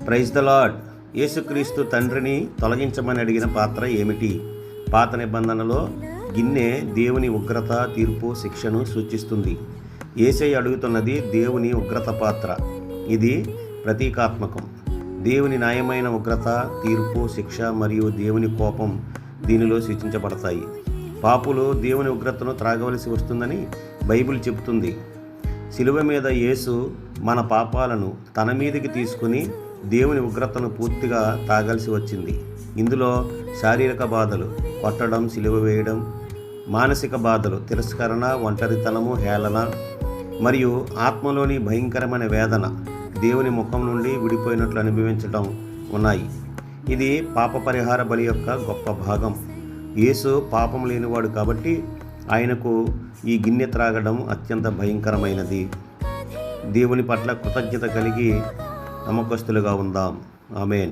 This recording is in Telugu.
Praise the lord. యేసుక్రీస్తు తండ్రిని తొలగించమని అడిగిన పాత్ర ఏమిటి? పాత నిబంధనలో గిన్నె దేవుని ఉగ్రత, తీర్పు, శిక్షను సూచిస్తుంది. యేసయ్య అడుగుతున్నది దేవుని ఉగ్రత పాత్ర. ఇది ప్రతీకాత్మకం. దేవుని న్యాయమైన ఉగ్రత, తీర్పు, శిక్ష మరియు దేవుని కోపం దీనిలో సూచించబడతాయి. పాపులు దేవుని ఉగ్రతను త్రాగవలసి వస్తుందని బైబిల్ చెబుతుంది. శిలువ మీద యేసు మన పాపాలను తన మీదకి తీసుకుని దేవుని ఉగ్రతను పూర్తిగా తాగాల్సి వచ్చింది. ఇందులో శారీరక బాధలు, కొట్టడం, సిలువ వేయడం, మానసిక బాధలు, తిరస్కరణ, ఒంటరితనము, హేళన మరియు ఆత్మలోని భయంకరమైన వేదన, దేవుని ముఖం నుండి విడిపోయినట్లు అనుభవించడం ఉన్నాయి. ఇది పాప పరిహార బలి యొక్క గొప్ప భాగం. యేసు పాపం లేనివాడు కాబట్టి ఆయనకు ఈ గిన్నె త్రాగడం అత్యంత భయంకరమైనది. దేవుని పట్ల కృతజ్ఞత కలిగి నమ్మకస్తులుగా ఉందాం. ఆమేన్.